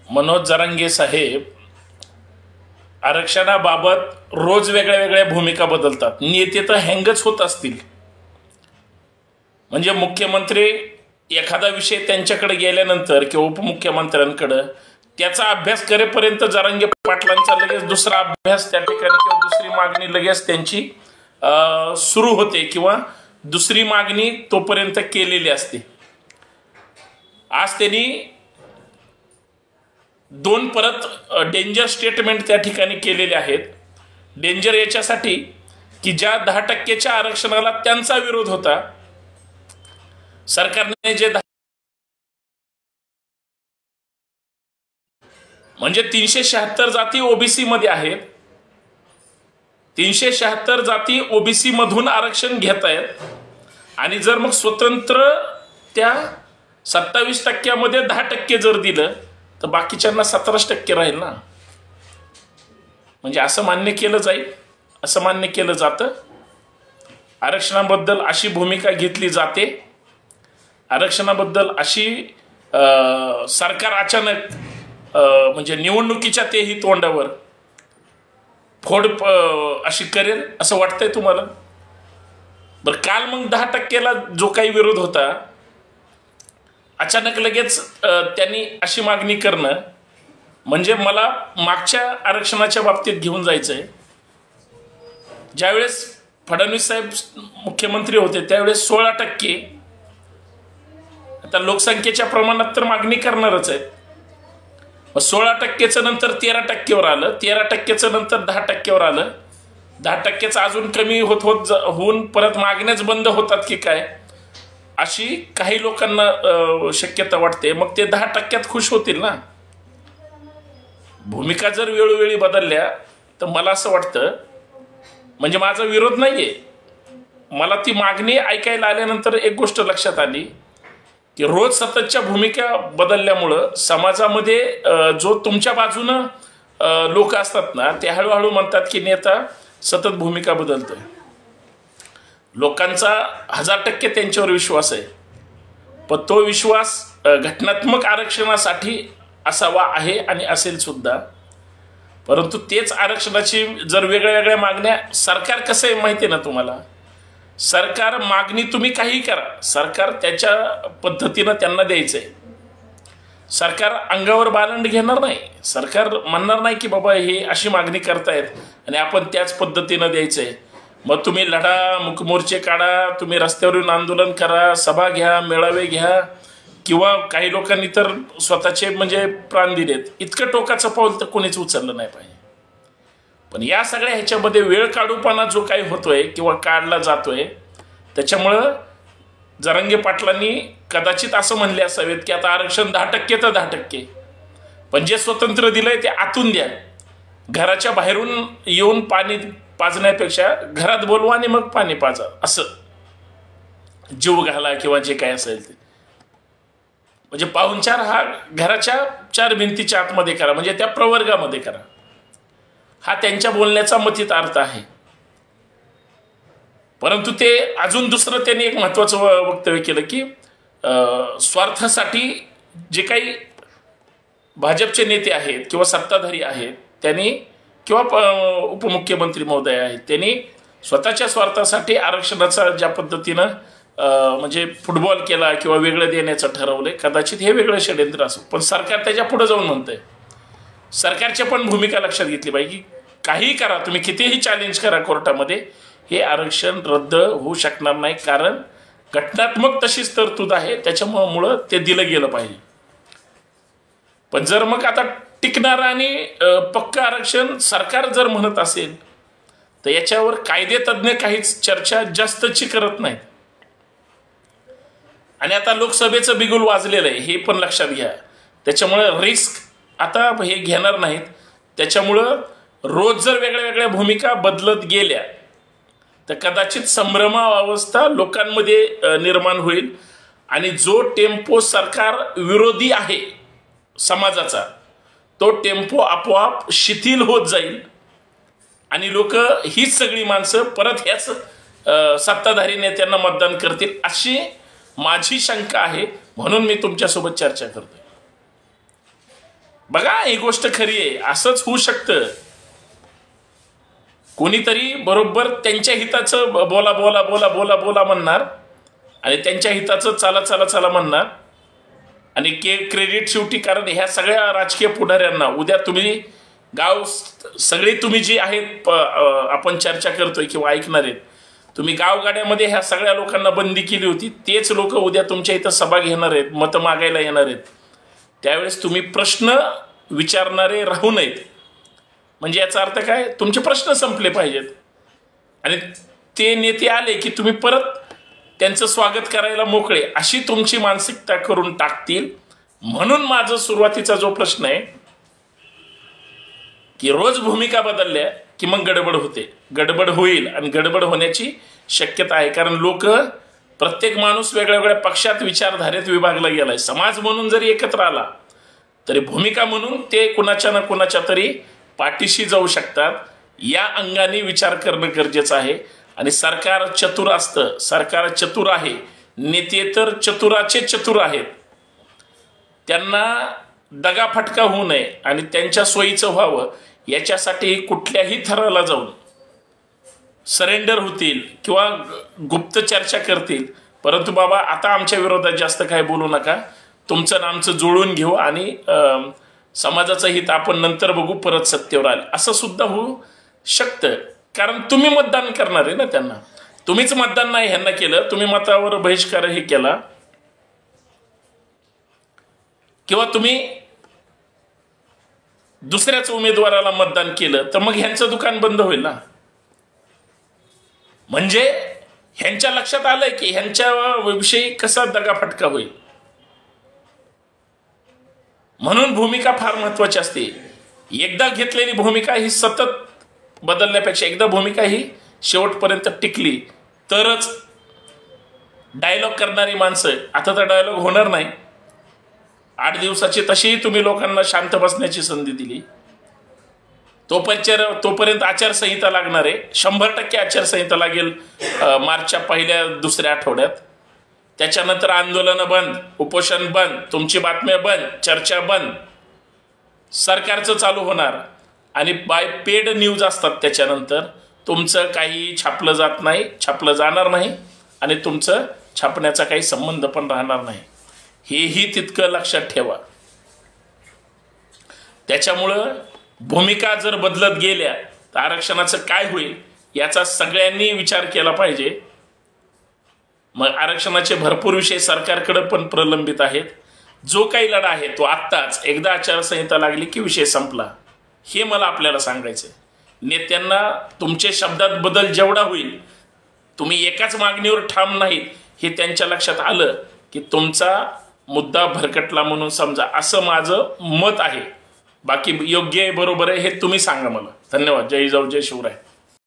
मनोज जरांगे साहेब आरक्षणाबाबत रोज वेगळ्या वेगळ्या भूमिका बदलतात. नेते तर हँगच होत असतील. म्हणजे मुख्यमंत्री एखादा विषय त्यांच्याकडे गेल्यानंतर किंवा उपमुख्यमंत्र्यांकडे त्याचा अभ्यास करेपर्यंत जरांगे पाटलांचा लगेच दुसरा अभ्यास त्या ठिकाणी किंवा दुसरी मागणी लगेच त्यांची सुरू होते किंवा दुसरी मागणी तोपर्यंत केलेली असते. आज त्यांनी दोन परत डेंजर स्टेटमेंट त्या ठिकाणी केलेले आहेत. डेंजर याच्यासाठी की ज्या 10% आरक्षणाला त्यांचा विरोध होता, सरकारने जे म्हणजे 376 जाती ओबीसी मध्ये आहेत, 376 जाती ओबीसी मधून आरक्षण घेत आहेत आणि जर मग स्वतंत्र त्या 27% मध्ये 10% जर दिलं तर बाकीच्यांना 17% राहील ना. म्हणजे असं मान्य केलं जाईल, असं मान्य केलं जातं. आरक्षणाबद्दल अशी भूमिका घेतली जाते, आरक्षणाबद्दल अशी सरकार अचानक म्हणजे निवडणुकीच्या तेही तोंडावर फोड अशी करेल असं वाटतंय तुम्हाला? बरं, काल मग 10%ला जो काही विरोध होता, अचानक लगेच त्यांनी अशी मागणी करणं म्हणजे मला मागच्या आरक्षणाच्या बाबतीत घेऊन जायचंय. ज्यावेळेस फडणवीस साहेब मुख्यमंत्री होते त्यावेळेस 16%, आता लोकसंख्येच्या प्रमाणात तर मागणी करणारच आहेत. 16%चं नंतर 13%वर आलं, 13%चं नंतर 10%वर आलं, 10%चं अजून कमी होऊन परत मागण्याच बंद होतात की काय अशी काही लोकांना शक्यता वाटते. मग ते 10%त खुश होतील ना. भूमिका जर वेळोवेळी बदलल्या तर मला असं वाटतं, म्हणजे माझा विरोध नाहीये, मला ती मागणी ऐकायला आल्यानंतर एक गोष्ट लक्षात आली की रोज सततच्या भूमिका बदलल्यामुळं समाजामध्ये जो तुमच्या बाजूनं लोक असतात ना ते हळूहळू म्हणतात की नेता सतत भूमिका बदलतोय. लोकांचा 1000% त्यांच्यावर विश्वास आहे, पण तो विश्वास घटनात्मक आरक्षणासाठी असावा आहे आणि असेल सुद्धा. परंतु तेच आरक्षणाची जर वेगळ्या वेगळ्या मागण्या, सरकार कसं आहे माहिती आहे ना तुम्हाला, सरकार मागणी तुम्ही काही करा, सरकार त्याच्या पद्धतीनं त्यांना द्यायचंय. सरकार अंगावर बालंड घेणार नाही, सरकार म्हणणार नाही की बाबा हे अशी मागणी करतायत आणि आपण त्याच पद्धतीनं द्यायचंय. मग तुम्ही लढा, मुकमोर्चे काढा, तुम्ही रस्त्यावरून आंदोलन करा, सभा घ्या, मेळावे घ्या, किंवा काही लोकांनी तर स्वतःचे म्हणजे प्राण दिलेत. इतकं टोकाचं पाऊल तर कोणीच उचललं नाही पाहिजे. पण या सगळ्या ह्याच्यामध्ये वेळ काढूपणा जो काही होतोय किंवा काढला जातोय, त्याच्यामुळं जरांगे पाटलांनी कदाचित असं म्हणले असावेत की आता आरक्षण 10% तर 10%, पण जे स्वतंत्र दिलंय ते आतून द्या. घराच्या बाहेरून येऊन पाणी पाजण्यापेक्षा घरात बोलवा आणि मग पाणी पाजा, असं जीव घाला किंवा जे काय असेल ते. म्हणजे पाहुणचार हा घराच्या 4 भिंतीच्या आतमध्ये करा, म्हणजे त्या प्रवर्गामध्ये करा. हा त्यांच्या बोलण्याचा मथित अर्थ आहे. परंतु ते अजून दुसरं त्यांनी एक महत्वाचं वक्तव्य केलं की स्वार्थासाठी जे काही भाजपचे नेते आहेत किंवा सत्ताधारी आहेत त्यांनी किंवा उपमुख्यमंत्री महोदय आहेत त्यांनी स्वतःच्या स्वार्थासाठी आरक्षणाचा ज्या पद्धतीनं म्हणजे फुटबॉल केला किंवा वेगळं देण्याचं ठरवलंय, कदाचित हे वेगळं षड्यंत्र असो. पण सरकार त्याच्या पुढे जाऊन म्हणतंय, सरकारच्या पण भूमिका लक्षात घेतली पाहिजे की काही करा, तुम्ही कितीही चॅलेंज करा कोर्टामध्ये, हे आरक्षण रद्द होऊ शकणार नाही, कारण घटनात्मक तशीच तरतूद आहे, त्याच्यामुळं ते दिलं गेलं पाहिजे. पण जर मग आता टिकणारं आणि पक्का आरक्षण सरकार जर म्हणत असेल तर याच्यावर कायदेतज्ञ काहीच चर्चा जास्तची करत नाहीत. आणि आता लोकसभेचं बिगुल वाजलेलं आहे हे पण लक्षात घ्या. त्याच्यामुळं रिस्क आता हे घेणार नाहीत. त्याच्यामुळं रोज जर वेगळ्या वेगळ्या भूमिका बदलत गेल्या तर कदाचित संभ्रमावस्था लोकांमध्ये निर्माण होईल आणि जो टेम्पो सरकार विरोधी आहे समाजाचा, तो टेम्पो आपोआप शिथिल होत जाईल आणि लोक हीच सगळी माणसं परत ह्याच सत्ताधारी नेत्यांना मतदान करतील अशी माझी शंका आहे. म्हणून मी तुमच्यासोबत चर्चा करतोय. बघा ही गोष्ट खरी आहे, असंच होऊ शकतं. कोणीतरी बरोबर त्यांच्या हिताचं बोला बोला बोला बोला बोला म्हणणार आणि त्यांच्या हिताचं चला चला चला म्हणणार आणि क्रेडिट शेवटी. कारण ह्या सगळ्या राजकीय पुढाऱ्यांना उद्या तुम्ही गाव सगळे तुम्ही जी आहेत आपण चर्चा करतोय किंवा ऐकणार आहेत, तुम्ही गावगाड्यामध्ये ह्या सगळ्या लोकांना बंदी केली होती. तेच लोक उद्या तुमच्या इथं सभा घेणार आहेत, मतं मागायला येणार आहेत. त्यावेळेस तुम्ही प्रश्न विचारणारे राहू नयेत. म्हणजे याचा अर्थ काय, तुमचे प्रश्न संपले पाहिजेत आणि ते नेते आले की तुम्ही परत त्यांचं स्वागत करायला मोकळे, अशी तुमची मानसिकता करून टाकतील. म्हणून माझा सुरुवातीचा जो प्रश्न आहे की रोज भूमिका बदलल्या की मग गडबड होते, गडबड होईल आणि गडबड होण्याची शक्यता आहे. कारण लोक, प्रत्येक माणूस वेगळ्या वेगळ्या पक्षात विचारधारेत विभागला गेलाय. समाज म्हणून जरी एकत्र आला तरी भूमिका म्हणून ते कुणाच्या ना कुणाच्या तरी पाठीशी जाऊ शकतात. या अंगाने विचार करणं गरजेचं आहे. आणि सरकार चतुर असतं, सरकार चतुर आहे, नेते तर चतुराचे चतुर आहेत. त्यांना दगाफटका होऊ नये आणि त्यांच्या सोयीचं व्हावं याच्यासाठी कुठल्याही थराला जाऊन सरेंडर होतील किंवा गुप्त चर्चा करतील. परंतु बाबा आता आमच्या विरोधात जास्त काय बोलू नका, तुमचं आमचं जुळून घेऊ आणि समाजाचं हित आपण नंतर बघू, परत सत्तेवर आले, असं सुद्धा होऊ शकतं. कारण तुम्ही मतदान करणार आहे ना त्यांना, तुम्हीच मतदान नाही ह्यांना केलं, तुम्ही मतावर बहिष्कार हे केला किंवा तुम्ही दुसऱ्याच उमेदवाराला मतदान केलं, तर मग ह्यांचं दुकान बंद होईल ना. म्हणजे ह्यांच्या लक्षात आलंय की ह्यांच्या विषयी कसा दगाफटका होईल. म्हणून भूमिका फार महत्वाची असते. एकदा घेतलेली भूमिका ही सतत बदलण्यापेक्षा एकदा भूमिका ही शेवटपर्यंत टिकली तरच. डायलॉग करणारी माणसं, आता तर डायलॉग होणार नाही. 8 दिवसाची तशीही तुम्ही लोकांना शांत बसण्याची संधी दिली. तोपर्यंत आचारसंहिता लागणार आहे. 100% आचारसंहिता लागेल मार्चच्या पहिल्या दुसऱ्या आठवड्यात. त्याच्यानंतर आंदोलनं बंद, उपोषण बंद, तुमची बातम्या बंद, चर्चा बंद, सरकारचं चालू होणार आणि बाय पेड न्यूज असतात. त्याच्यानंतर तुमचं काही छापलं जात नाही, छापलं जाणार नाही आणि तुमचं छापण्याचा काही संबंध पण राहणार नाही. हेही तितकं लक्षात ठेवा. त्याच्यामुळं भूमिका जर बदलत गेल्या तर आरक्षणाचं काय होईल याचा सगळ्यांनी विचार केला पाहिजे. मग आरक्षणाचे भरपूर विषय सरकारकडे पण प्रलंबित आहेत. जो काही लढा आहे तो आत्ताच, एकदा आचारसंहिता लागली की विषय संपला, हे मला आपल्याला सांगायचं. नेत्यांना तुमचे शब्दात बदल जेवढा होईल, तुम्ही एकाच मागणीवर ठाम नाहीत हे त्यांच्या लक्षात आलं की तुमचा मुद्दा भरकटला म्हणून समजा, असं माझं मत आहे. बाकी योग्य आहे बरोबर आहे हे तुम्ही सांगा मला. धन्यवाद. जय जिजाऊ, जय शिवराय.